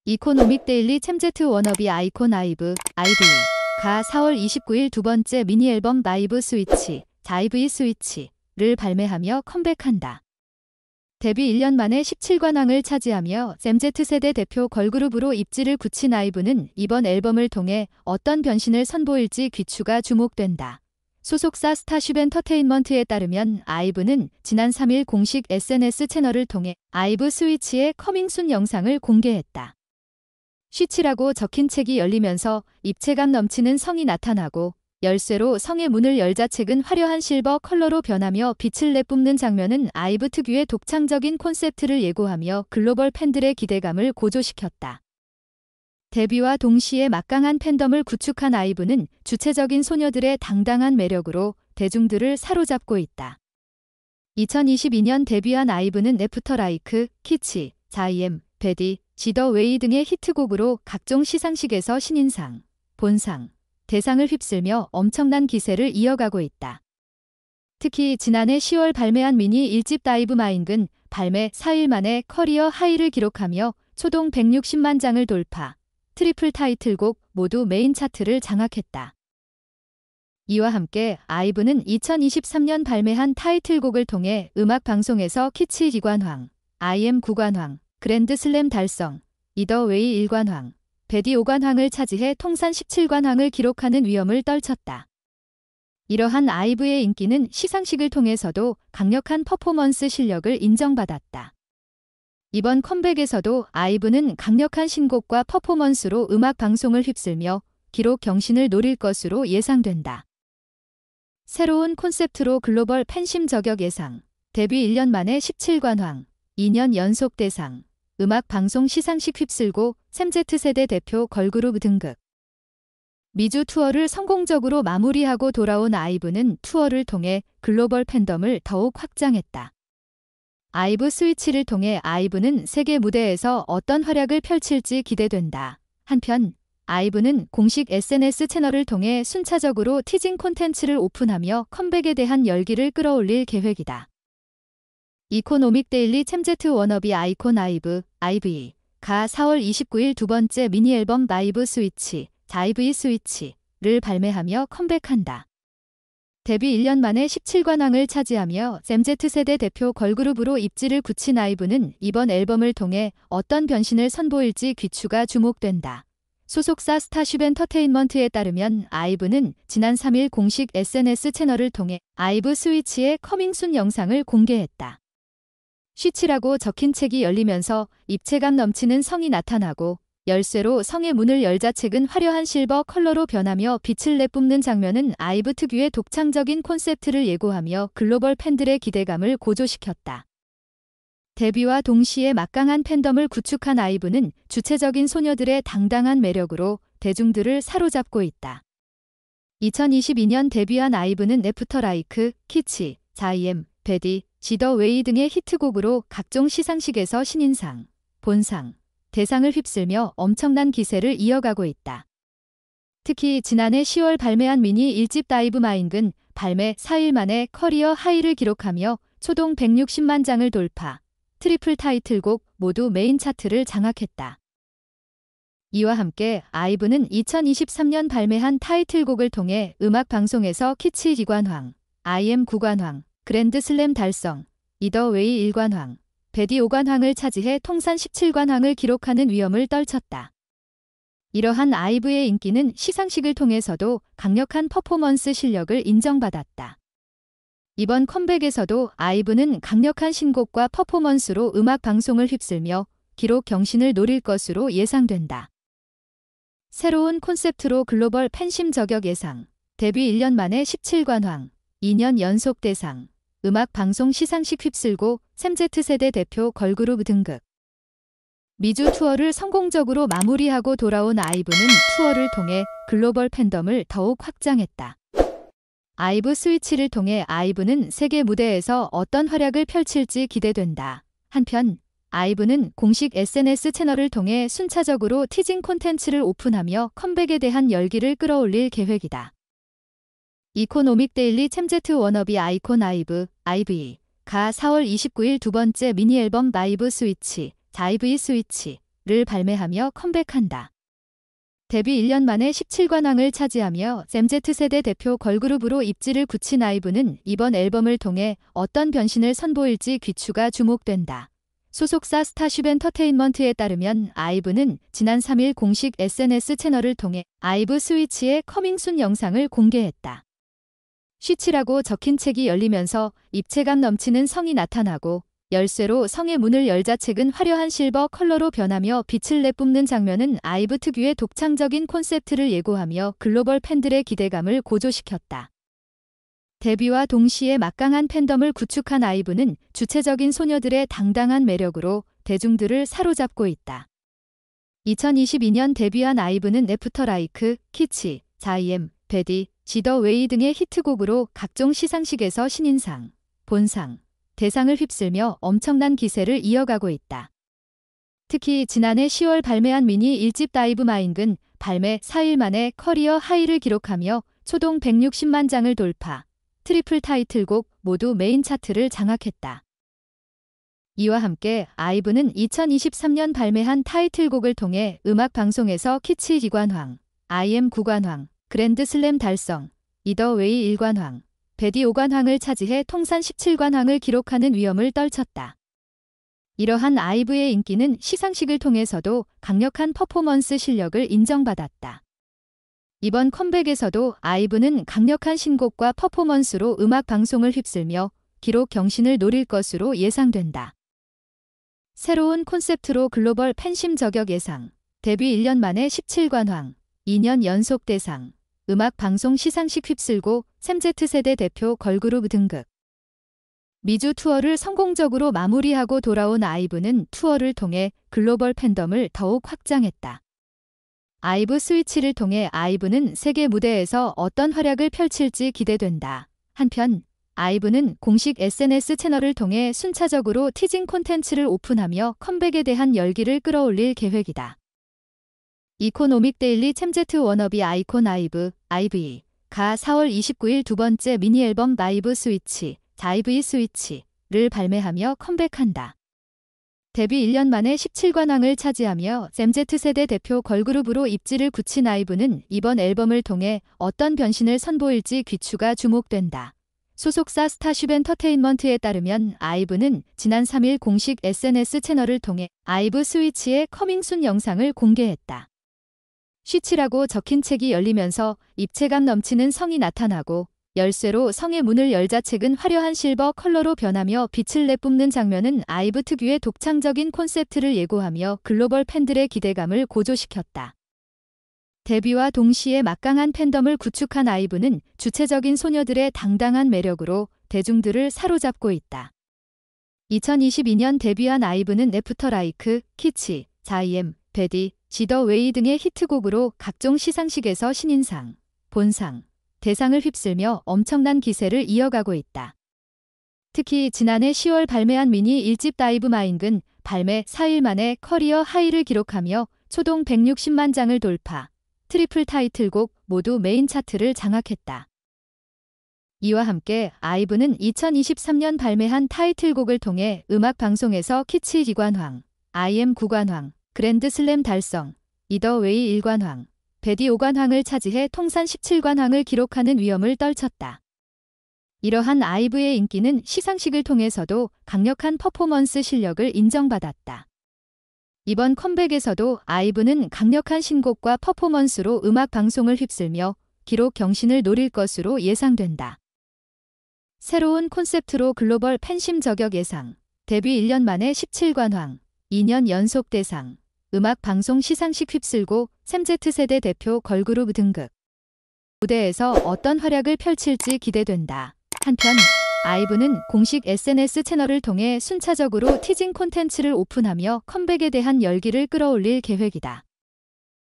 이코노믹 데일리 챔제트 워너비 아이콘 IV가 4월 29일 두 번째 미니 앨범 라이브 스위치, 자이브이 스위치를 발매하며 컴백한다. 데뷔 1년 만에 17관왕을 차지하며 MZ세대 대표 걸그룹으로 입지를 굳힌 아이브는 이번 앨범을 통해 어떤 변신을 선보일지 귀추가 주목된다. 소속사 스타쉽 엔터테인먼트에 따르면 아이브는 지난 3일 공식 SNS 채널을 통해 아이브 스위치의 커밍순 영상을 공개했다. 스위치라고 적힌 책이 열리면서 입체감 넘치는 성이 나타나고 열쇠로 성의 문을 열자 책은 화려한 실버 컬러로 변하며 빛을 내뿜는 장면은 아이브 특유의 독창적인 콘셉트를 예고하며 글로벌 팬들의 기대감을 고조시켰다. 데뷔와 동시에 막강한 팬덤을 구축한 아이브는 주체적인 소녀들의 당당한 매력으로 대중들을 사로잡고 있다. 2022년 데뷔한 아이브는 애프터 라이크, 키치, 자이엠, 배디, 지더 웨이 등의 히트곡으로 각종 시상식에서 신인상, 본상, 대상을 휩쓸며 엄청난 기세를 이어가고 있다. 특히 지난해 10월 발매한 미니 1집 다이브 마인은 발매 4일 만에 커리어 하이를 기록하며 초동 160만 장을 돌파, 트리플 타이틀곡 모두 메인 차트를 장악했다. 이와 함께 아이브는 2023년 발매한 타이틀곡을 통해 음악 방송에서 키치 2관왕, IM 9관왕, 그랜드슬램 달성, 이더 웨이 1관왕, 배디 5관왕을 차지해 통산 17관왕을 기록하는 위엄을 떨쳤다. 이러한 아이브의 인기는 시상식을 통해서도 강력한 퍼포먼스 실력을 인정받았다. 이번 컴백에서도 아이브는 강력한 신곡과 퍼포먼스로 음악 방송을 휩쓸며 기록 경신을 노릴 것으로 예상된다. 새로운 콘셉트로 글로벌 팬심 저격 예상, 데뷔 1년 만에 17관왕, 2년 연속 대상, 음악 방송 시상식 휩쓸고 MZ세대 대표 걸그룹 등극. 미주 투어를 성공적으로 마무리하고 돌아온 아이브는 투어를 통해 글로벌 팬덤을 더욱 확장했다. 아이브 스위치를 통해 아이브는 세계 무대에서 어떤 활약을 펼칠지 기대된다. 한편 아이브는 공식 SNS 채널을 통해 순차적으로 티징 콘텐츠를 오픈하며 컴백에 대한 열기를 끌어올릴 계획이다. 이코노믹 데일리 챔제트 워너비 아이콘 IV가 4월 29일 두 번째 미니 앨범 라이브 스위치, 자이브이 스위치를 발매하며 컴백한다. 데뷔 1년 만에 17관왕을 차지하며 MZ세대 대표 걸그룹으로 입지를 굳힌 아이브는 이번 앨범을 통해 어떤 변신을 선보일지 귀추가 주목된다. 소속사 스타쉽 엔터테인먼트에 따르면 아이브는 지난 3일 공식 SNS 채널을 통해 아이브 스위치의 커밍순 영상을 공개했다. 스위치라고 적힌 책이 열리면서 입체감 넘치는 성이 나타나고 열쇠로 성의 문을 열자 책은 화려한 실버 컬러로 변하며 빛을 내뿜는 장면은 아이브 특유의 독창적인 콘셉트를 예고하며 글로벌 팬들의 기대감을 고조시켰다. 데뷔와 동시에 막강한 팬덤을 구축한 아이브는 주체적인 소녀들의 당당한 매력으로 대중들을 사로잡고 있다. 2022년 데뷔한 아이브는 애프터 라이크, 키치, 자이엠, 배디, 지더 웨이 등의 히트곡으로 각종 시상식에서 신인상, 본상, 대상을 휩쓸며 엄청난 기세를 이어가고 있다. 특히 지난해 10월 발매한 미니 1집 다이브 마인은 발매 4일 만에 커리어 하이를 기록하며 초동 160만 장을 돌파, 트리플 타이틀곡 모두 메인 차트를 장악했다. 이와 함께 아이브는 2023년 발매한 타이틀곡을 통해 음악 방송에서 키치 2관왕, IM 9관왕, 그랜드슬램 달성, 이더 웨이 1관왕, 배디 5관왕을 차지해 통산 17관왕을 기록하는 위엄을 떨쳤다. 이러한 아이브의 인기는 시상식을 통해서도 강력한 퍼포먼스 실력을 인정받았다. 이번 컴백에서도 아이브는 강력한 신곡과 퍼포먼스로 음악 방송을 휩쓸며 기록 경신을 노릴 것으로 예상된다. 새로운 콘셉트로 글로벌 팬심 저격 예상, 데뷔 1년 만에 17관왕, 2년 연속 대상, 음악 방송 시상식 휩쓸고 MZ세대 대표 걸그룹 등극. 미주 투어를 성공적으로 마무리하고 돌아온 아이브는 투어를 통해 글로벌 팬덤을 더욱 확장했다. 아이브 스위치를 통해 아이브는 세계 무대에서 어떤 활약을 펼칠지 기대된다. 한편 아이브는 공식 SNS 채널을 통해 순차적으로 티징 콘텐츠를 오픈하며 컴백에 대한 열기를 끌어올릴 계획이다. 이코노믹 데일리 챔제트 워너비 아이콘 IV가 4월 29일 두 번째 미니 앨범 라이브 스위치, 자이브이 스위치를 를 발매하며 컴백한다. 데뷔 1년 만에 17관왕을 차지하며 MZ세대 대표 걸그룹으로 입지를 굳힌 아이브는 이번 앨범을 통해 어떤 변신을 선보일지 귀추가 주목된다. 소속사 스타쉽 엔터테인먼트에 따르면 아이브는 지난 3일 공식 SNS 채널을 통해 아이브 스위치의 커밍순 영상을 공개했다. 쉬치라고 적힌 책이 열리면서 입체감 넘치는 성이 나타나고 열쇠로 성의 문을 열자 책은 화려한 실버 컬러로 변하며 빛을 내뿜는 장면은 아이브 특유의 독창적인 콘셉트를 예고하며 글로벌 팬들의 기대감을 고조시켰다. 데뷔와 동시에 막강한 팬덤을 구축한 아이브는 주체적인 소녀들의 당당한 매력으로 대중들을 사로잡고 있다. 2022년 데뷔한 아이브는 애프터 라이크, 키치, 자이엠, 베디, 지더 웨이 등의 히트곡으로 각종 시상식에서 신인상, 본상, 대상을 휩쓸며 엄청난 기세를 이어가고 있다. 특히 지난해 10월 발매한 미니 1집 다이브 마인은 발매 4일 만에 커리어 하이를 기록하며 초동 160만 장을 돌파, 트리플 타이틀곡 모두 메인 차트를 장악했다. 이와 함께 아이브는 2023년 발매한 타이틀곡을 통해 음악 방송에서 키치 2관왕, IM 9관왕, 그랜드 슬램 달성, 이더 웨이 1관왕, 베디 5관왕을 차지해 통산 17관왕을 기록하는 위엄을 떨쳤다. 이러한 아이브의 인기는 시상식을 통해서도 강력한 퍼포먼스 실력을 인정받았다. 이번 컴백에서도 아이브는 강력한 신곡과 퍼포먼스로 음악 방송을 휩쓸며 기록 경신을 노릴 것으로 예상된다. 새로운 콘셉트로 글로벌 팬심 저격 예상, 데뷔 1년 만에 17관왕, 2년 연속 대상, 음악 방송 시상식 휩쓸고 MZ세대 대표 걸그룹 등극. 미주 투어를 성공적으로 마무리하고 돌아온 아이브는 투어를 통해 글로벌 팬덤을 더욱 확장했다. 아이브 스위치를 통해 아이브는 세계 무대에서 어떤 활약을 펼칠지 기대된다. 한편 아이브는 공식 SNS 채널을 통해 순차적으로 티징 콘텐츠를 오픈하며 컴백에 대한 열기를 끌어올릴 계획이다. 이코노믹 데일리 챔제트 워너비 아이콘 아이브, 가 4월 29일 두 번째 미니 앨범 라이브 스위치, 자이브이 스위치를 발매하며 컴백한다. 데뷔 1년 만에 17관왕을 차지하며 MZ세대 대표 걸그룹으로 입지를 굳힌 아이브는 이번 앨범을 통해 어떤 변신을 선보일지 귀추가 주목된다. 소속사 스타쉽 엔터테인먼트에 따르면 아이브는 지난 3일 공식 SNS 채널을 통해 아이브 스위치의 커밍순 영상을 공개했다. 쉬치라고 적힌 책이 열리면서 입체감 넘치는 성이 나타나고 열쇠로 성의 문을 열자 책은 화려한 실버 컬러로 변하며 빛을 내뿜는 장면은 아이브 특유의 독창적인 콘셉트를 예고하며 글로벌 팬들의 기대감을 고조시켰다. 데뷔와 동시에 막강한 팬덤을 구축한 아이브는 주체적인 소녀들의 당당한 매력으로 대중들을 사로잡고 있다. 2022년 데뷔한 아이브는 애프터 라이크, 키치, 자이엠, 베디, 지더 웨이 등의 히트곡으로 각종 시상식에서 신인상, 본상, 대상을 휩쓸며 엄청난 기세를 이어가고 있다. 특히 지난해 10월 발매한 미니 1집 다이브 마인은 발매 4일 만에 커리어 하이를 기록하며 초동 160만 장을 돌파, 트리플 타이틀곡 모두 메인 차트를 장악했다. 이와 함께 아이브는 2023년 발매한 타이틀곡을 통해 음악 방송에서 키치 2관왕, IM 9관왕, 그랜드 슬램 달성, 이더 웨이 1관왕, 베디 5관왕을 차지해 통산 17관왕을 기록하는 위엄을 떨쳤다. 이러한 아이브의 인기는 시상식을 통해서도 강력한 퍼포먼스 실력을 인정받았다. 이번 컴백에서도 아이브는 강력한 신곡과 퍼포먼스로 음악 방송을 휩쓸며 기록 경신을 노릴 것으로 예상된다. 새로운 콘셉트로 글로벌 팬심 저격 예상, 데뷔 1년 만에 17관왕, 2년 연속 대상, 음악 방송 시상식 휩쓸고 MZ세대 대표 걸그룹 등극. 무대에서 어떤 활약을 펼칠지 기대된다. 한편 아이브는 공식 SNS 채널을 통해 순차적으로 티징 콘텐츠를 오픈하며 컴백에 대한 열기를 끌어올릴 계획이다.